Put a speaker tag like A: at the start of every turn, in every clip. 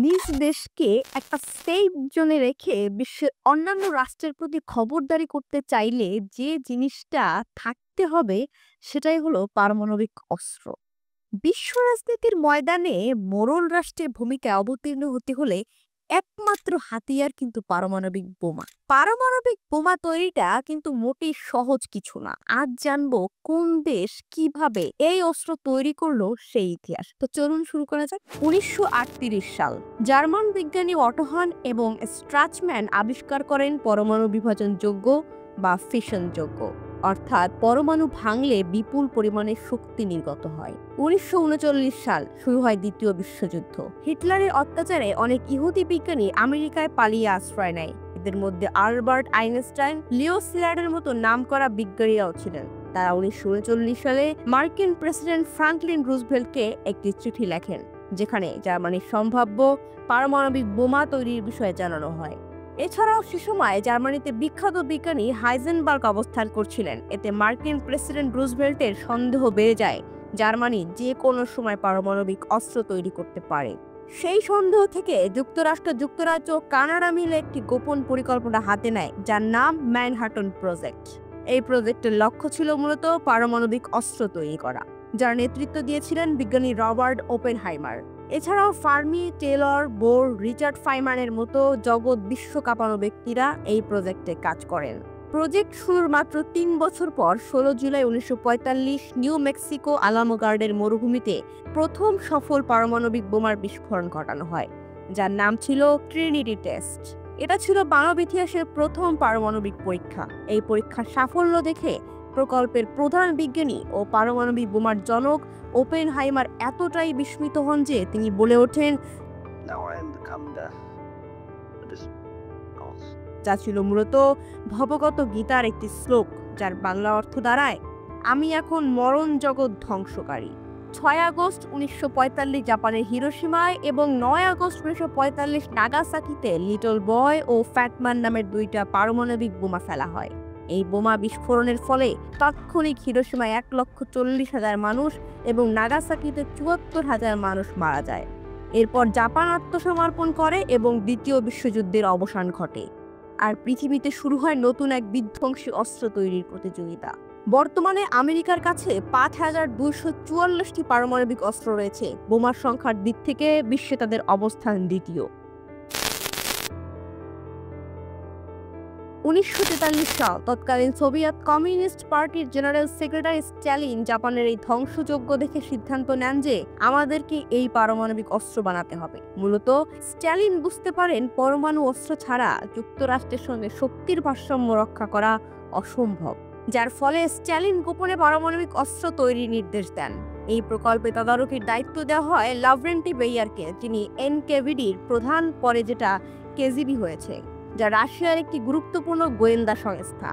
A: নিজ দেশকে একটা সেফ জোনে রেখে বিশ্বের অন্যান্য রাষ্ট্রের প্রতি খবরদারি করতে চাইলে যে জিনিসটা থাকতে হবে সেটাই হলো পারমাণবিক অস্ত্র। বিশ্ব রাজনীতির ময়দানে মোড়ল রাষ্ট্রের ভূমিকায় অবতীর্ণ হতে হলে একমাত্র হাতিয়ার কিন্তু পারমাণবিক বোমা। পারমাণবিক বোমা তৈরিটা কিন্তু মোটেই সহজ কিছু না। আজ জানবো কোন দেশ কিভাবে এই অস্ত্র তৈরি করলো সেই ইতিহাস। তো চলুন শুরু করা যাক। ১৯৩৮ সাল জার্মান বিজ্ঞানী অটোহান এবং স্ট্রাচম্যান আবিষ্কার করেন পরমাণু বিভাজনযোগ্য বা ফিশনযোগ্য, অর্থাৎ পরমাণু ভাঙলে বিপুল পরিমাণে শক্তি নির্গত হয়। ১৯৩৯ সাল শুরু হয় দ্বিতীয় বিশ্বযুদ্ধ। হিটলারের অত্যাচারে অনেক ইহুদি বিজ্ঞানী আমেরিকায় পালিয়ে আশ্রয় নেয়। এদের মধ্যে আলবার্ট আইনস্টাইন, লিও সিলার্ডের মতো নামকরা বিজ্ঞানীরাও ছিলেন। তারা ১৯৩৯ সালে মার্কিন প্রেসিডেন্ট ফ্রাঙ্কলিন রুজভেল্টকে একটি চিঠি লেখেন, যেখানে জার্মানির সম্ভাব্য পারমাণবিক বোমা তৈরির বিষয়ে জানানো হয়। এছাড়াও সে সময় জার্মানিতে বিখ্যাত বিজ্ঞানী হাইজেনবার্গ অবস্থান করছিলেন। এতে মার্কিন প্রেসিডেন্ট রুজভেল্টের সন্দেহ বেড়ে যায় জার্মানি যে কোনো সময় পারমাণবিক অস্ত্র তৈরি করতে পারে। সেই সন্দেহ থেকে যুক্তরাজ্য ও কানাডা মিলে একটি গোপন পরিকল্পনা হাতে নেয়, যার নাম ম্যানহাটন প্রজেক্ট। এই প্রজেক্টের লক্ষ্য ছিল মূলত পারমাণবিক অস্ত্র তৈরি করা, যার নেতৃত্ব দিয়েছিলেন বিজ্ঞানী রবার্ট ওপেনহাইমার। এছাড়াও ফার্মি, টেলর, বোর, রিচার্ড ফাইমানের মতো জগৎ বিশ্ব কাঁপানো ব্যক্তিরা এই প্রজেক্টে কাজ করেন। প্রজেক্ট শুরুর মাত্র ৩ বছর পর ১৬ জুলাই ১৯৪৫ নিউ মেক্সিকো আলামো গার্ডের মরুভূমিতে প্রথম সফল পারমাণবিক বোমার বিস্ফোরণ ঘটানো হয়, যার নাম ছিল ট্রিনিটি টেস্ট। এটা ছিল মানব ইতিহাসের প্রথম পারমাণবিক পরীক্ষা। এই পরীক্ষার সাফল্য দেখে প্রকল্পের প্রধান বিজ্ঞানী ও পারমাণবিক বোমার জনক ওপেনহাইমার এতটাই বিস্মিত হন যে তিনি বলে ওঠেন, যা ছিল মূলত ভবগত গীতার একটি শ্লোক, যার বাংলা অর্থ দাঁড়ায়, আমি এখন মরণ জগৎ ধ্বংসকারী। ৬ আগস্ট ১৯৪৫ জাপানের হিরোশিমায় এবং ৯ আগস্ট ১৯৪৫ নাগাসাকিতে লিটল বয় ও ফ্যাটম্যান নামের দুইটা পারমাণবিক বোমা ফেলা হয়। এই বোমা বিস্ফোরণের ফলে তাৎক্ষণিক হিরোশিমায় ১,৪০,০০০ মানুষ এবং নাগাসাকিতে ৭৪,০০০ মানুষ মারা যায়। এরপর জাপান আত্মসমর্পণ করে এবং দ্বিতীয় বিশ্বযুদ্ধের অবসান ঘটে। আর পৃথিবীতে শুরু হয় নতুন এক বিধ্বংসী অস্ত্র তৈরির প্রতিযোগিতা। বর্তমানে আমেরিকার কাছে ৫,২৪৪টি পারমাণবিক অস্ত্র রয়েছে। বোমার সংখ্যার দিক থেকে বিশ্বে তাদের অবস্থান দ্বিতীয়। ১৯৪৩ সাল তৎকালীন সোভিয়েত কমিউনিস্ট পার্টির জেনারেল সেক্রেটারি স্ট্যালিন জাপানের এই ধ্বংসযজ্ঞ দেখে সিদ্ধান্ত নেন যে আমাদেরকে এই পারমাণবিক অস্ত্র বানাতে হবে। মূলত স্ট্যালিন বুঝতে পারেন পরমাণু অস্ত্র ছাড়া যুক্তরাষ্ট্রের সঙ্গে শক্তির ভারসাম্য রক্ষা করা অসম্ভব, যার ফলে স্ট্যালিন গোপনে পারমাণবিক অস্ত্র তৈরির নির্দেশ দেন। এই প্রকল্পে তদারকির দায়িত্ব দেওয়া হয় লাভরেন্টি বেইয়ারকে, যিনি এনকেভিডির প্রধান, পরে যেটা কেজিবি হয়েছে, যা রাশিয়ার একটি গুরুত্বপূর্ণ গোয়েন্দা সংস্থা।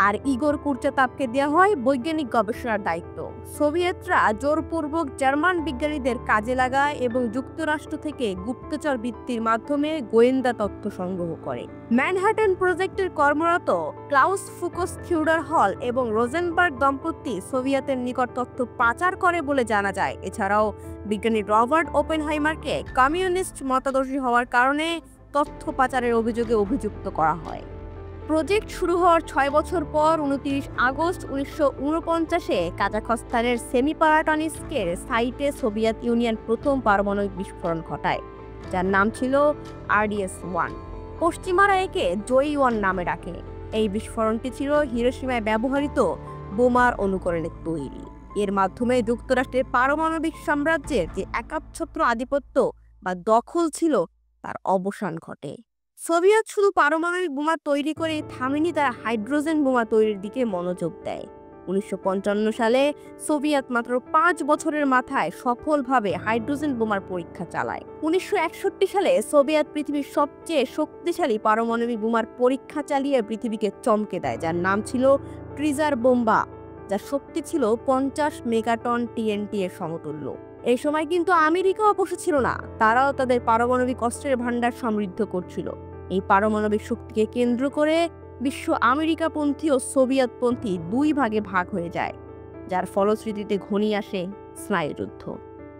A: আর ইগোর কুরচাতাভকে দেওয়া হয় বৈজ্ঞানিক গবেষণার দায়িত্ব। সোভিয়েতরা জোরপূর্বক জার্মান বিজ্ঞানীদের কাজে লাগায় এবং যুক্তরাষ্ট্র থেকে গুপ্তচর বৃত্তির মাধ্যমে গোয়েন্দা তথ্য সংগ্রহ করে। ম্যানহাটন প্রজেক্টের কর্মরত ক্লাউস ফুকোস থিওডর হল এবং রোজেনবার্গ দম্পতি সোভিয়েতের নিকট তথ্য পাচার করে বলে জানা যায়। এছাড়াও বিজ্ঞানী রবার্ট ওপেনহাইমারকে কমিউনিস্ট মতাদর্শী হওয়ার কারণে তথ্য পাচারের অভিযোগে অভিযুক্ত করা হয়। প্রজেক্ট শুরু হওয়ার ৬ বছর পর ২৯ আগস্ট ১৯৪৯-এ কাজাখস্তানের সেমিপারাটনিস্কের সাইটে সোভিয়েত ইউনিয়ন প্রথম পারমাণবিক বিস্ফোরণ ঘটায়, যার নাম ছিল RDS-1। পশ্চিমারা একে জয়ী-1 নামে ডাকে। এই বিস্ফোরণটি ছিল হিরোশিমায় ব্যবহৃত বোমার অনুকরণে তৈরি। এর মাধ্যমে যুক্তরাষ্ট্রের পারমাণবিক সাম্রাজ্যের যে একাচ্ছত্র আধিপত্য বা দখল ছিল তার অবসান ঘটে। সোভিয়েত শুধু পারমাণবিক বোমা তৈরি করে থামেনি, তারা হাইড্রোজেন বোমা তৈরির দিকে মনোযোগ দেয়। ১৯৫৫ সালে সোভিয়েত মাত্র ৫ বছরের মাথায় সফলভাবে হাইড্রোজেন বোমার পরীক্ষা চালায়। ১৯৬১ সালে সোভিয়েত পৃথিবীর সবচেয়ে শক্তিশালী পারমাণবিক বোমার পরীক্ষা চালিয়ে পৃথিবীকে চমকে দেয়, যার নাম ছিল ট্রিজার বোম্বা, যার শক্তি ছিল ৫০ মেগাটন TNT এর সমতুল্য। এই সময় কিন্তু আমেরিকাও বসে ছিল না, তারাও তাদের পারমাণবিক অস্ত্রের ভান্ডার সমৃদ্ধ করছিল। এই পারমাণবিক শক্তিকে কেন্দ্র করে বিশ্ব আমেরিকাপন্থী ও সোভিয়েতপন্থী দুই ভাগে ভাগ হয়ে যায়, যার ফলশ্রুতিতে ঘনিয়ে আসে স্নায়ুযুদ্ধ।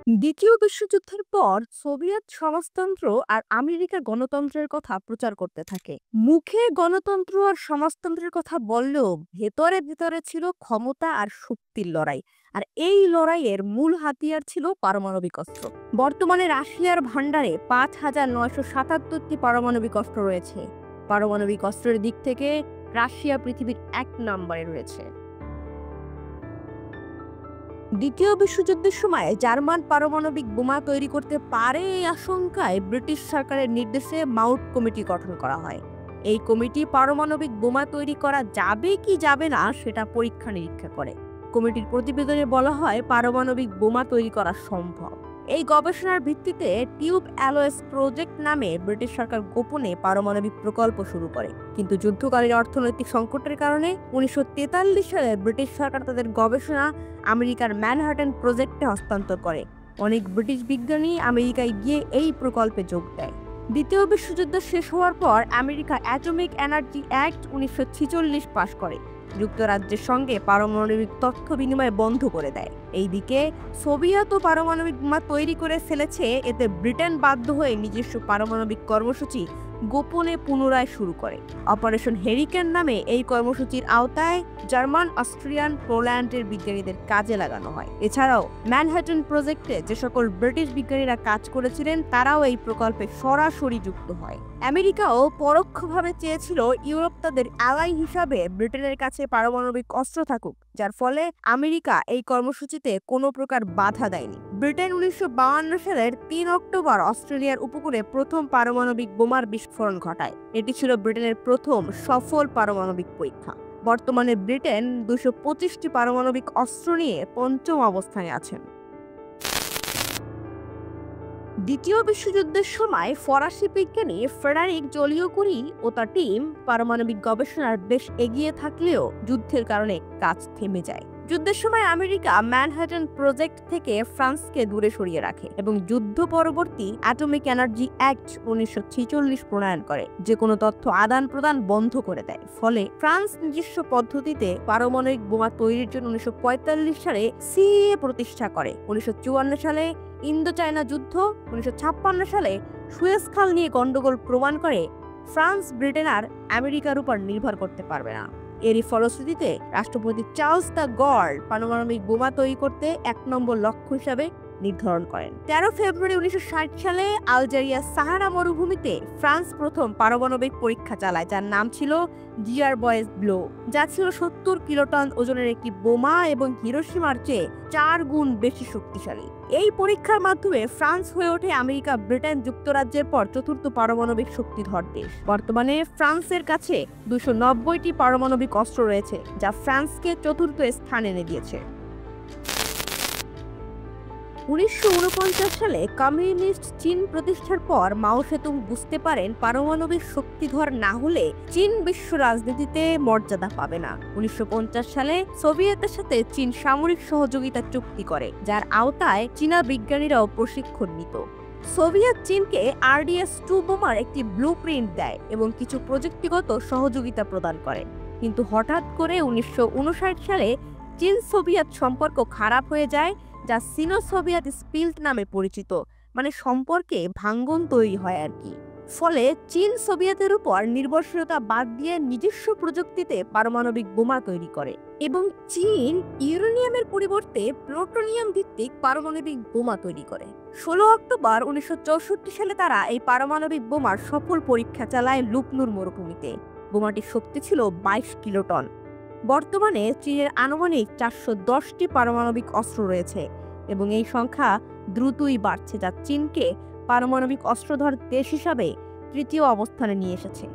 A: দ্বিতীয় বিশ্বযুদ্ধের পর সোভিয়েত সমাজতন্ত্র আর আমেরিকার গণতন্ত্রের কথা প্রচার করতে থাকে। মুখে গণতন্ত্র আর সমাজতন্ত্রের কথা বললেও ভেতরে ভেতরে ছিল ক্ষমতা আর শক্তির লড়াই। আর এই লড়াইয়ের মূল হাতিয়ার ছিল পারমাণবিক অস্ত্র। বর্তমানে রাশিয়ার ভান্ডারে ৫,৯৭৭টি পারমাণবিক অস্ত্র রয়েছে। পারমাণবিক অস্ত্রের দিক থেকে রাশিয়া পৃথিবীর ১ নম্বরে রয়েছে। দ্বিতীয় বিশ্বযুদ্ধের সময় জার্মান পারমাণবিক বোমা তৈরি করতে পারে এই আশঙ্কায় ব্রিটিশ সরকারের নির্দেশে মাউন্ট কমিটি গঠন করা হয়। এই কমিটি পারমাণবিক বোমা তৈরি করা যাবে কি যাবে না সেটা পরীক্ষা নিরীক্ষা করে। কমিটির প্রতিবেদনে বলা হয় পারমাণবিক বোমা তৈরি করা সম্ভব। এই গবেষণার ভিত্তিতে টিউব অ্যালয়েস প্রজেক্ট নামে ব্রিটিশ সরকার গোপনে পারমাণবিক প্রকল্প শুরু করে। কিন্তু যুদ্ধকালীন অর্থনৈতিক সংকটের কারণে ১৯৪৩ সালে ব্রিটিশ সরকার তাদের গবেষণা আমেরিকার ম্যানহাটন প্রজেক্টে হস্তান্তর করে। অনেক ব্রিটিশ বিজ্ঞানী আমেরিকায় গিয়ে এই প্রকল্পে যোগ দেয়। দ্বিতীয় বিশ্বযুদ্ধ শেষ হওয়ার পর আমেরিকা অ্যাটমিক এনার্জি অ্যাক্ট ১৯৪৬ পাশ করে। যুক্তরাজ্যের সঙ্গে পারমাণবিক তথ্য বিনিময় বন্ধ করে দেয়। এইদিকে সোভিয়েতও পারমাণবিক বোমা তৈরি করে ফেলেছে। এতে ব্রিটেন বাধ্য হয়ে নিজস্ব পারমাণবিক কর্মসূচি গোপনে পুনরায় শুরু করে। অপারেশন হেরিকেন নামে এই কর্মসূচির আওতায় জার্মান, অস্ট্রিয়ান, পোল্যান্ডের বিজ্ঞানীদের কাজে লাগানো হয়। এছাড়াও ম্যানহাটন প্রজেক্টে যে সকল ব্রিটিশ বিজ্ঞানীরা কাজ করেছিলেন তারাও এই প্রকল্পে সরাসরি যুক্ত হয়। আমেরিকাও পরোক্ষভাবে চেয়েছিল ইউরোপ তাদের অ্যালাই হিসাবে ব্রিটেনের কাছে পারমাণবিক অস্ত্র থাকুক, যার ফলে আমেরিকা এই কর্মসূচিতে কোনো প্রকার বাধা দেয়নি। ব্রিটেন ১৯৫২ সালের ৩ অক্টোবর অস্ট্রেলিয়ার উপকূলে প্রথম পারমাণবিক বোমার বিস্ফোরণ ঘটায়। এটি ছিল ব্রিটেনের প্রথম সফল পারমাণবিক পরীক্ষা। বর্তমানে ব্রিটেন ২২৫টি পারমাণবিক অস্ত্র নিয়ে পঞ্চম অবস্থানে আছেন। দ্বিতীয় বিশ্বযুদ্ধের সময় ফরাসি বিজ্ঞানী ফ্রেডারিক জলিও-কুরি ও তার টিম পারমাণবিক গবেষণার বেশ এগিয়ে থাকলেও যুদ্ধের কারণে কাজ থেমে যায়। যুদ্ধের সময় আমেরিকা ম্যানহাটন প্রজেক্ট থেকে ফ্রান্সকে দূরে সরিয়ে রাখে এবং যুদ্ধ পরবর্তী অ্যাটমিক এনার্জি অ্যাক্ট ১৯৪৬ প্রণয়ন করে, যে কোনো তথ্য আদান প্রদান বন্ধ করে দেয়। ফলে ফ্রান্স নিজস্ব পদ্ধতিতে পারমাণবিক বোমা তৈরির জন্য ১৯৪৫ সালে সিএএ প্রতিষ্ঠা করে। ১৯৫৪ সালে ইন্দো চায়না যুদ্ধ, ১৯৫৬ সালে সুয়েজ খাল নিয়ে গন্ডগোল প্রমাণ করে ফ্রান্স ব্রিটেন আর আমেরিকার উপর নির্ভর করতে পারবে না। এরই ফলশ্রুতিতে রাষ্ট্রপতি চার্লস দ্য গড পারমাণবিক বোমা তৈরি করতে ১ নম্বর লক্ষ্য হিসাবে নির্ধারণ করেন। ১৩ ফেব্রুয়ারি ১৯৬০ সালে আলজেরিয়ার সাহারা মরুভূমিতে ফ্রান্স প্রথম পারমাণবিক পরীক্ষা চালায়, যার নাম ছিল জিয়ারবয়েস ব্লো, যা ছিল ৭০ কিলোটন ওজনের একটি বোমা এবং হিরোশিমার চেয়ে ৪ গুণ বেশি শক্তিশালী। এই পরীক্ষার মাধ্যমে ফ্রান্স হয়ে ওঠে আমেরিকা, ব্রিটেন, যুক্তরাজ্যের পর চতুর্থ পারমাণবিক শক্তিধর দেশ। বর্তমানে ফ্রান্সের কাছে ২৯০টি পারমাণবিক অস্ত্র রয়েছে, যা ফ্রান্সকে চতুর্থ স্থানে এনে দিয়েছে। ১৯৪৯ সালে কমিউনিস্ট চীন প্রতিষ্ঠার পর মাও সেতুং বুঝতে পারেন পারমাণবিক শক্তিধর না হলে চীন বিশ্ব রাজনীতিতে মর্যাদা পাবে না। ১৯৫০ সালে সোভিয়েতের সাথে চীন সামরিক সহযোগিতা চুক্তি করে, যার আওতায় চীনা বিজ্ঞানীরাও প্রশিক্ষণ নিত। সোভিয়েত চীনকে RDS-2 বোমার একটি ব্লুপ্রিন্ট দেয় এবং কিছু প্রযুক্তিগত সহযোগিতা প্রদান করে। কিন্তু হঠাৎ করে ১৯৫৯ সালে চীন সোভিয়েত সম্পর্ক খারাপ হয়ে যায়, যা সিনো সোভিয়েত স্পিল্ট নামে পরিচিত, মানে সম্পর্কে ভাঙ্গন তৈরি হয় আর কি। ফলে চীন সোভিয়েতের উপর নির্ভরশীলতা বাদ দিয়ে নিজস্ব প্রযুক্তিতে পারমাণবিক বোমা তৈরি করে এবং চীন ইউরেনিয়ামের পরিবর্তে প্লুটোনিয়াম ভিত্তিক পারমাণবিক বোমা তৈরি করে। ১৬ অক্টোবর ১৯৬৪ সালে তারা এই পারমাণবিক বোমার সফল পরীক্ষা চালায় লুকনুর মরুভূমিতে। বোমাটির শক্তি ছিল ২২ কিলোটন। বর্তমানে চীনের আনুমানিক ৪১০টি পারমাণবিক অস্ত্র রয়েছে এবং এই সংখ্যা দ্রুতই বাড়ছে, যা চীনকে পারমাণবিক অস্ত্রধর দেশ হিসাবে তৃতীয় অবস্থানে নিয়ে এসেছে।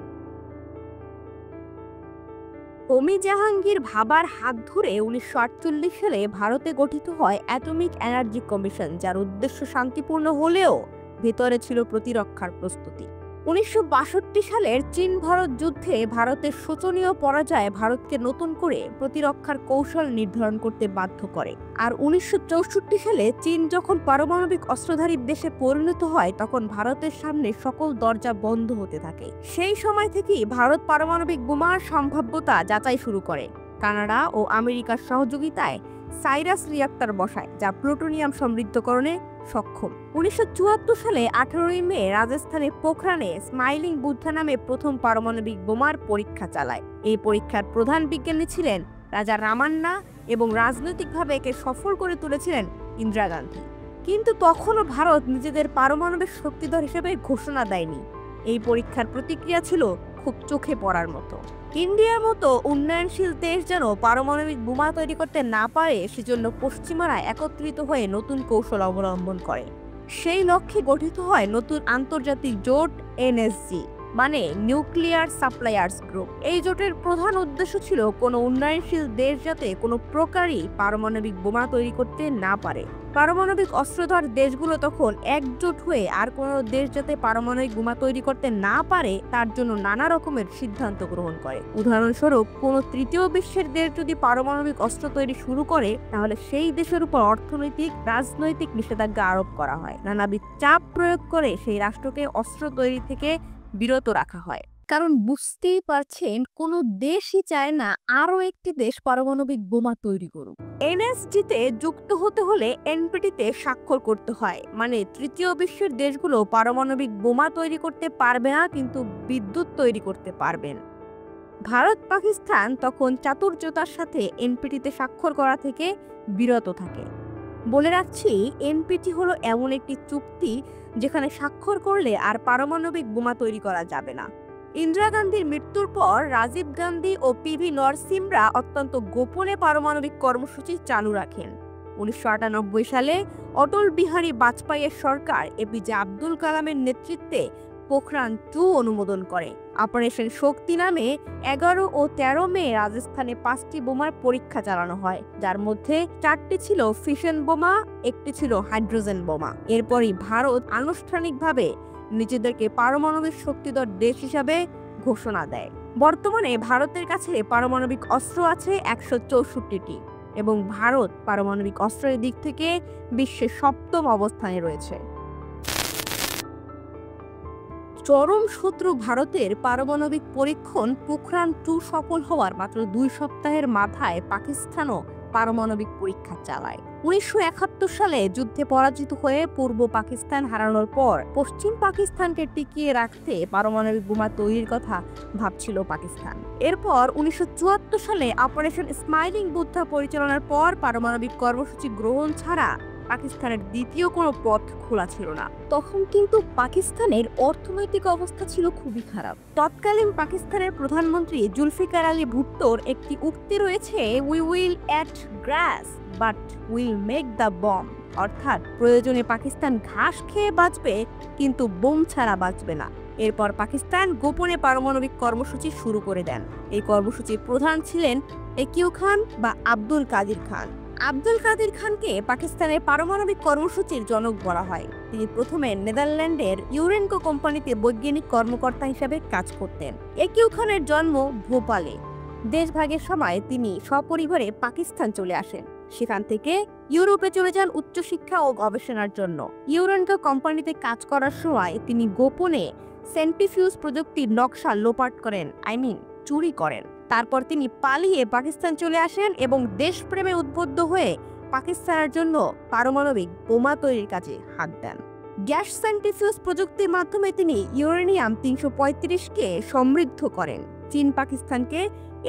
A: হোমি জাহাঙ্গীর ভাবার হাত ধরে ১৯৪৮ সালে ভারতে গঠিত হয় অ্যাটমিক এনার্জি কমিশন, যার উদ্দেশ্য শান্তিপূর্ণ হলেও ভেতরে ছিল প্রতিরক্ষার প্রস্তুতি। ১৯৬২ সালের চীন ভারত যুদ্ধে ভারতের শোচনীয় পরাজয় ভারতকে নতুন করে প্রতিরক্ষার কৌশল নির্ধারণ করতে বাধ্য করে। আর ১৯৬৪ সালে চীন যখন পারমাণবিক অস্ত্রধারী দেশে পরিণত হয়, তখন ভারতের সামনে সকল দরজা বন্ধ হতে থাকে। সেই সময় থেকেই ভারত পারমাণবিক বোমার সম্ভাব্যতা যাচাই শুরু করে। কানাডা ও আমেরিকার সহযোগিতায় সাইরাস রিঅ্যাক্টর বসায়, যা প্লুটোনিয়াম সমৃদ্ধকরণে সক্ষম। 1974 সালে 18 মে রাজস্থানে পোখরানে স্মাইলিং বুদ্ধা নামে প্রথম পারমাণবিক বোমার পরীক্ষা চালায়। এই পরীক্ষার প্রধান বিজ্ঞানী ছিলেন রাজা রামান্না এবং রাজনৈতিকভাবে একে সফল করে তুলেছিলেন ইন্দিরা গান্ধী। কিন্তু তখনও ভারত নিজেদের পারমাণবিক শক্তিধর হিসেবে ঘোষণা দেয়নি। এই পরীক্ষার প্রতিক্রিয়া ছিল খুব চোখে পড়ার মতো। ইন্ডিয়ার মতো উন্নয়নশীল দেশ যেন পারমাণবিক বোমা তৈরি করতে না পারে, সেজন্য পশ্চিমারা একত্রিত হয়ে নতুন কৌশল অবলম্বন করে। সেই লক্ষ্যে গঠিত হয় নতুন আন্তর্জাতিক জোট এনএসজি, মানে নিউক্লিয়ার সাপ্লায়ার্স গ্রুপ। এই জোটের প্রধান উদ্দেশ্য ছিল কোনো উন্নয়নশীল দেশ যাতে কোনো প্রকারই পারমাণবিক বোমা তৈরি করতে না পারে। পারমাণবিক অস্ত্রধর দেশগুলো তখন একজোট হয়ে আর কোনো দেশ যাতে পারমাণবিক বোমা তৈরি করতে না পারে তার জন্য নানা রকমের সিদ্ধান্ত গ্রহণ করে। উদাহরণস্বরূপ, কোনো তৃতীয় বিশ্বের দেশ যদি পারমাণবিক অস্ত্র তৈরি শুরু করে, তাহলে সেই দেশের উপর অর্থনৈতিক, রাজনৈতিক নিষেধাজ্ঞা আরোপ করা হয়। নানাবিধ চাপ প্রয়োগ করে সেই রাষ্ট্রকে অস্ত্র তৈরি থেকে বিরত রাখা হয়। কারণ বুঝতেই পারছেন, কোনো দেশই চায় না আরো একটি দেশ পারমাণবিক বোমা তৈরি করুক। এনএসজিতে যুক্ত হতে হলে এনপিটিতে স্বাক্ষর করতে হয়, মানে তৃতীয় বিশ্বের দেশগুলো পারমাণবিক বোমা তৈরি করতে পারবে না, কিন্তু বিদ্যুৎ তৈরি করতে পারবেন। ভারত পাকিস্তান তখন চাতুর্যতার সাথে এনপিটিতে স্বাক্ষর করা থেকে বিরত থাকে। বলে রাখছি, এনপিটি হলো এমন একটি চুক্তি যেখানে স্বাক্ষর করলে আর পারমাণবিক বোমা তৈরি করা যাবে না। ইন্দিরা গান্ধীর মৃত্যুর পর রাজীব গান্ধী ও পিভি নরসিমরা অত্যন্ত গোপনে পারমাণবিক কর্মসূচি চালু রাখেন। 1998 সালে অটল বিহারী বাজপেয়ীর সরকার এপিজে আব্দুল কালামের নেতৃত্বে পোখরান 2 অনুমোদন করে। অপারেশন শক্তি নামে 11 ও 13 মে রাজস্থানে 5টি বোমার পরীক্ষা চালানো হয়, যার মধ্যে 4টি ছিল ফিশন বোমা, 1টি ছিল হাইড্রোজেন বোমা। এরপরই ভারত আনুষ্ঠানিকভাবে নিজেদেরকে পারমাণবিক শক্তিধর দেশ হিসাবে ঘোষণা দেয়। বর্তমানে ভারতের কাছে পারমাণবিক অস্ত্র আছে 164টি এবং ভারত পারমাণবিক অস্ত্রের দিক থেকে বিশ্বের 7ম অবস্থানে রয়েছে। চরম শত্রু ভারতের পারমাণবিক পরীক্ষণ পোখরান 2 সফল হওয়ার মাত্র 2 সপ্তাহের মাথায় পাকিস্তানও পারমাণবিক পরীক্ষা চালায়। 1971 সালে যুদ্ধে পরাজিত হয়ে পূর্ব পাকিস্তান হারানোর পর পশ্চিম পাকিস্তানকে টিকিয়ে রাখতে পারমাণবিক বোমা তৈরির কথা ভাবছিল পাকিস্তান। এরপর 1974 সালে অপারেশন স্মাইলিং বুদ্ধা পরিচালনার পর পারমাণবিক কর্মসূচি গ্রহণ ছাড়া পাকিস্তানের দ্বিতীয় কোনো পথ খোলা ছিল না। তখন কিন্তু পাকিস্তানের অর্থনৈতিক অবস্থা ছিল খুবই খারাপ। তৎকালীন পাকিস্তানের প্রধানমন্ত্রী জুলফিকার আলী ভুট্টোর একটি উক্তি রয়েছে, we will eat grass but will make the bomb, অর্থাৎ প্রয়োজনে পাকিস্তান ঘাস খেয়ে বাঁচবে, কিন্তু বোম ছাড়া বাঁচবে না। এরপর পাকিস্তান গোপনে পারমাণবিক কর্মসূচি শুরু করে দেন। এই কর্মসূচির প্রধান ছিলেন একিউ খান বা আব্দুল কাদির খান। আব্দুল কাদির খানকে পাকিস্তানের পারমাণবিক কর্মসূচির জনক বলা হয়। তিনি প্রথমে নেদারল্যান্ডের ইউরেনকো কোম্পানিতে বৈজ্ঞানিক কর্মকর্তা হিসেবে কাজ করতেন। একিউ খানের জন্ম ভোপালে। দেশভাগের সময় তিনি সপরিবারে পাকিস্তান চলে আসেন। সেখান থেকে ইউরোপে চলে যান উচ্চশিক্ষা ও গবেষণার জন্য। ইউরেনকো কোম্পানিতে কাজ করার সময় তিনি গোপনে সেন্ট্রিফিউজ প্রযুক্তির নকশা লোপাট করেন, চুরি করেন। তারপর তিনি পালিয়ে পাকিস্তান চলে আসেন এবং দেশপ্রেমে উদ্বুদ্ধ হয়ে পাকিস্তানের জন্য পারমাণবিক বোমা তৈরির কাজে হাত দেন। গ্যাস সেন্ট্রিফিউজ প্রযুক্তির মাধ্যমে তিনি ইউরেনিয়াম 335কে সমৃদ্ধ করেন। চীন পাকিস্তানকে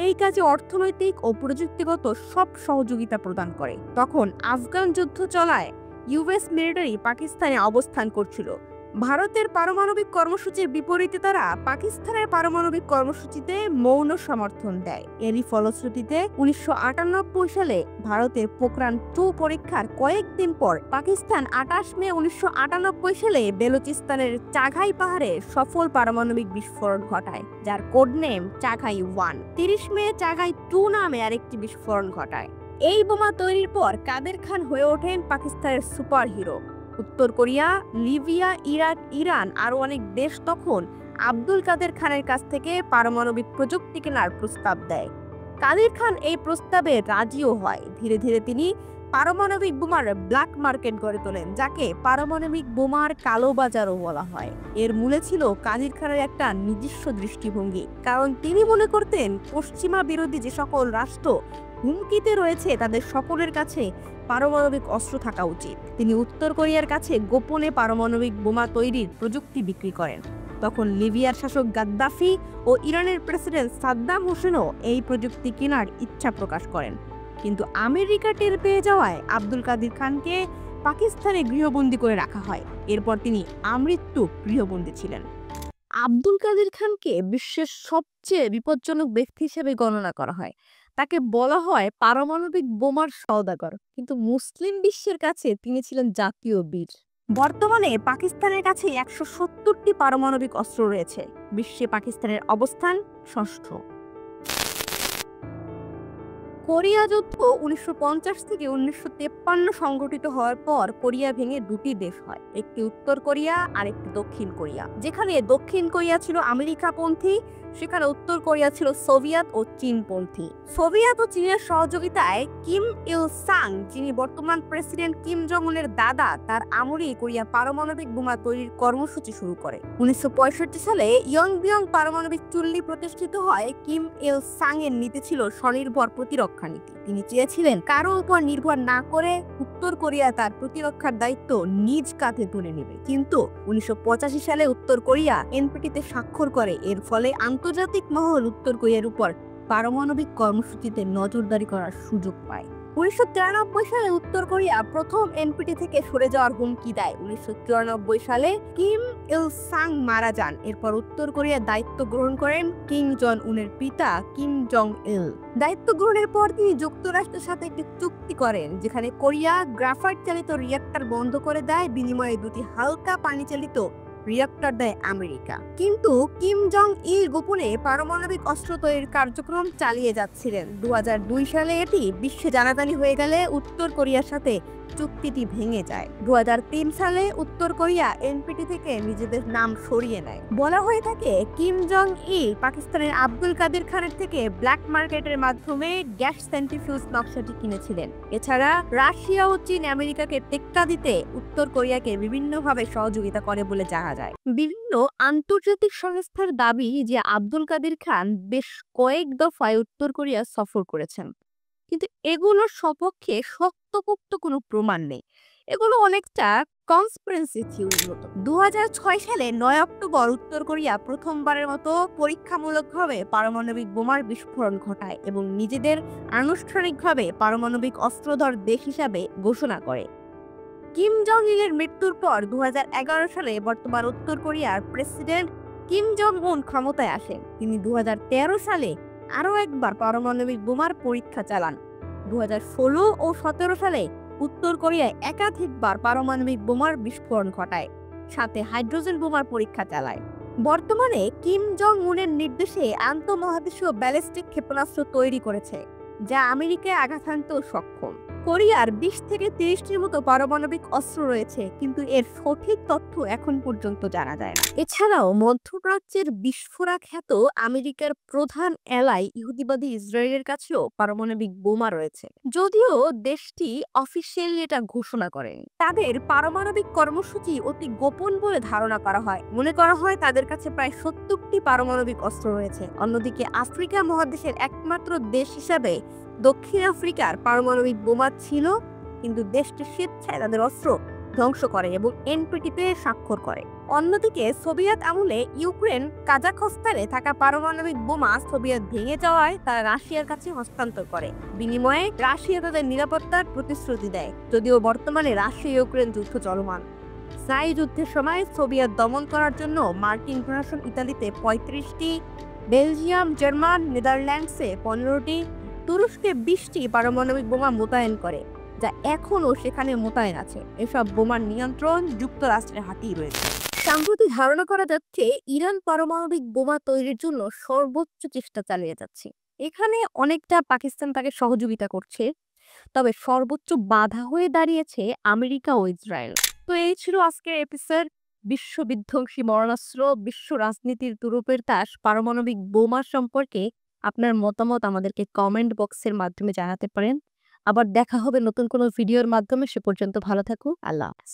A: এই কাজে অর্থনৈতিক ও প্রযুক্তিগত সব সহযোগিতা প্রদান করে। তখন আফগান যুদ্ধ চলায় ইউএস মিলিটারি পাকিস্তানে অবস্থান করছিল। ভারতের পারমাণবিক কর্মসূচির বিপরীতে তারা পাকিস্তানের পারমাণবিক কর্মসূচিতে মৌন সমর্থন দেয়। এরই ফলশ্রুতিতে 1998 সালে ভারতের পোখরান 2 পরীক্ষার কয়েকদিন পর পাকিস্তান 28 মে 1998 সালে বেলুচিস্তানের চাঘাই পাহাড়ে সফল পারমাণবিক বিস্ফোরণ ঘটায়, যার কোড নেম চাঘাই 1। 30 মে চাঘাই 2 নামে আরেকটি বিস্ফোরণ ঘটায়। এই বোমা তৈরির পর কাদের খান হয়ে ওঠেন পাকিস্তানের সুপার হিরো। উত্তর কোরিয়া, লিবিয়া, ইরাক, ইরান আরও অনেক দেশ তখন আব্দুল কাদের খানের কাছ থেকে পারমাণবিক প্রযুক্তি কেনার প্রস্তাব দেয়। কাদের খান এই প্রস্তাবে রাজিও হয়। ধীরে ধীরে তিনি পারমাণবিক বোমার ব্ল্যাক মার্কেট গড়ে তোলেন, যাকে পারমাণবিক বোমার কালো বাজারও বলা হয়। এর মূলে ছিল কাদের খানের একটা নিজস্ব দৃষ্টিভঙ্গি, কারণ তিনি মনে করতেন পশ্চিমা বিরোধী যে সকল রাষ্ট্র হুমকিতে রয়েছে তাদের সকলের কাছে পারমাণবিক অস্ত্র থাকা উচিত। তিনি উত্তর কোরিয়ার কাছে গোপনে পারমাণবিক বোমা তৈরির প্রযুক্তি বিক্রি করেন। তখন লিবিয়ার শাসক গাদ্দাফি ও ইরানের প্রেসিডেন্ট সাদ্দাম হোসেনও এই প্রযুক্তি কেনার ইচ্ছা প্রকাশ করেন। কিন্তু আমেরিকা টের পেয়ে যাওয়ায় আব্দুল কাদির খানকে পাকিস্তানে গৃহবন্দী করে রাখা হয়। এরপর তিনি আমৃত্যু গৃহবন্দী ছিলেন। আব্দুল কাদির খানকে বিশ্বের সবচেয়ে বিপজ্জনক ব্যক্তি হিসেবে গণনা করা হয়। তাকে বলা হয় পারমাণবিক বোমার সওদাগর, কিন্তু মুসলিম বিশ্বের কাছে তিনি ছিলেন জাতীয় বীর। বর্তমানে পাকিস্তানের কাছে 170টি পারমাণবিক অস্ত্র রয়েছে। বিশ্বে পাকিস্তানের অবস্থান ষষ্ঠ। কোরিয়া যুদ্ধ 1950 থেকে 1953 সংঘটিত হওয়ার পর কোরিয়া ভেঙে দুটি দেশ হয়, একটি উত্তর কোরিয়া আর একটি দক্ষিণ কোরিয়া। যেখানে দক্ষিণ কোরিয়া ছিল আমেরিকাপন্থী, সেখানে উত্তর কোরিয়া ছিল সোভিয়েত ও চীনপন্থী। সোভিয়েত ও চীনের সহযোগিতায় কিম ইল সাং, যিনি বর্তমান প্রেসিডেন্ট কিম জং উনের দাদা, তার আমলেই কোরিয়া পারমাণবিক বোমা তৈরির কর্মসূচি শুরু করে। 1965 সালে ইয়ংবিয়ং পারমাণবিক চুল্লি প্রতিষ্ঠিত হয়। কিম ইল সাং এর নীতি ছিল স্বনির্ভর প্রতিরক্ষা নীতি। তিনি চেয়েছিলেন কারো উপর নির্ভর না করে উত্তর কোরিয়া তার প্রতিরক্ষার দায়িত্ব নিজ কাঁধে তুলে নেবে। কিন্তু 1985 সালে উত্তর কোরিয়া এনপিটিতে স্বাক্ষর করে। এর ফলে আন্তর্জাতিক মহল উত্তর কোরিয়ার উপর পারমাণবিক কর্মসূচিতে নজরদারি করার সুযোগ পায়। 1993 সালে উত্তর কোরিয়া প্রথম এনপিটি থেকে সরে যাওয়ার হুমকি দেয়। 1994 সালে কিম ইল সাং মারা যান। এরপর উত্তর কোরিয়ার দায়িত্ব গ্রহণ করেন কিম জন উনের পিতা কিম জং ইল। দায়িত্ব গ্রহণের পর তিনি যুক্তরাষ্ট্রের সাথে একটি চুক্তি করেন, যেখানে কোরিয়া গ্রাফাইট চালিত রিঅ্যাক্টর বন্ধ করে দেয়, বিনিময়ে দুটি হালকা পানি চালিত রিঅ্যাক্টর দেয় আমেরিকা। কিন্তু কিম জং ইল গোপনে পারমাণবিক অস্ত্র তৈরির কার্যক্রম চালিয়ে যাচ্ছিলেন। 2002 সালে এটি বিশ্বে জানাজানি হয়ে গেলে উত্তর কোরিয়ার সাথে চুক্তিটি ভেঙে যায়। 2003 সালে উত্তর কোরিয়া এনপিটি থেকে নিজেদের নাম সরিয়ে নেয়। বলা হয়ে থাকে কিম জং ইল পাকিস্তানের আব্দুল কাদের খানের থেকে ব্ল্যাক মার্কেটের মাধ্যমে গ্যাস সেন্ট্রিফিউজ নকশাটি কিনেছিলেন। এছাড়া রাশিয়া ও চীন আমেরিকাকে টেক্কা দিতে উত্তর কোরিয়াকে বিভিন্নভাবে সহযোগিতা করে বলে জানা যায়। বিভিন্ন আন্তর্জাতিক সংস্থার দাবি যে আব্দুল কাদের খান বেশ কয়েক দফায় উত্তর কোরিয়া সফর করেছেন, কিন্তু এগুলোর সপক্ষে শক্তপোক্ত কোনো প্রমাণ নেই। এগুলো অনেকটা কনস্পিরেসি থিওরির মতো। 2006 সালে 9 অক্টোবর উত্তর কোরিয়া প্রথমবারের মতো পরীক্ষামূলকভাবে পারমাণবিক বোমার বিস্ফোরণ ঘটায় এবং নিজেদের আনুষ্ঠানিকভাবে পারমাণবিক অস্ত্রধর দেশ হিসাবে ঘোষণা করে। কিম জং ইলের মৃত্যুর পর 2011 সালে বর্তমান উত্তর কোরিয়ার প্রেসিডেন্ট কিম জং উন ক্ষমতায় আসেন। তিনি 2013 সালে আরও একবার পারমাণবিক বোমার পরীক্ষা চালান। 2016 ও 2017 সালে উত্তর কোরিয়ায় একাধিকবার পারমাণবিক বোমার বিস্ফোরণ ঘটায়, সাথে হাইড্রোজেন বোমার পরীক্ষা চালায়। বর্তমানে কিম জং উনের নির্দেশে আন্তঃমহাদেশীয় ব্যালিস্টিক ক্ষেপণাস্ত্র তৈরি করেছে, যা আমেরিকায় আঘাত হানতেও সক্ষম। কোরিয়ার 20 থেকে 30টির মতো পারমাণবিক অস্ত্র রয়েছে, কিন্তু এর সঠিক তথ্য এখন পর্যন্ত জানা যায় না। এছাড়াও মধ্যপ্রাচ্যের বিস্ফোরা খ্যাত আমেরিকার প্রধান এলাই ইহুদিবাদী ইসরায়েলের কাছেও পারমাণবিক বোমা রয়েছে, যদিও দেশটি অফিসিয়ালি এটা ঘোষণা করেনি। তাদের পারমাণবিক কর্মসূচি অতি গোপন বলে ধারণা করা হয়। মনে করা হয় তাদের কাছে প্রায় 70টি পারমাণবিক অস্ত্র রয়েছে। অন্যদিকে আফ্রিকা মহাদেশের একমাত্র দেশ হিসাবে দক্ষিণ আফ্রিকার পারমাণবিক বোমা ছিল, কিন্তু দেশটি স্বেচ্ছায় তাদের অস্ত্র ধ্বংস করে এবং এনপিটিতে স্বাক্ষর করে। অন্যদিকে সোভিয়েত আমলে ইউক্রেন কাজাখস্তানে থাকা পারমাণবিক বোমা সোভিয়েত ভেঙে যাওয়ায় তারা রাশিয়ার কাছে হস্তান্তর করে। বিনিময়ে রাশিয়া তাদের নিরাপত্তার প্রতিশ্রুতি দেয়, যদিও বর্তমানে রাশিয়া ইউক্রেন যুদ্ধ চলমান। সাই যুদ্ধের সময় সোভিয়েত দমন করার জন্য মার্কিন প্রশাসন ইতালিতে 35টি, বেলজিয়াম, জার্মান, নেদারল্যান্ডসে 15টি, তুরস্কে 20টি পারমাণবিক বোমা মোতায়েন করে, যা এখনও সেখানে মোতায়েন আছে। এসব বোমার নিয়ন্ত্রণ যুক্তরাষ্ট্রের হাতেই রয়েছে। সাম্প্রতিক ধারণা করা যাচ্ছে ইরান পারমাণবিক বোমা তৈরির জন্য সর্বোচ্চ চেষ্টা চালিয়ে যাচ্ছে। এখানে অনেকটা পাকিস্তান তাকে সহযোগিতা করছে, তবে সর্বোচ্চ বাধা হয়ে দাঁড়িয়েছে আমেরিকা ও ইসরায়েল। তো এই ছিল আজকের এপিসোড। বিশ্ব বিধ্বংসী মরণাস্ত্র, বিশ্ব রাজনীতির তুরুপের তাস পারমাণবিক বোমা সম্পর্কে আপনার মতামত আমাদেরকে কমেন্ট বক্সের মাধ্যমে জানাতে পারেন। আবার দেখা হবে নতুন কোনো ভিডিওর মাধ্যমে। সে পর্যন্ত ভালো থাকুন। আল্লাহ হাফেজ।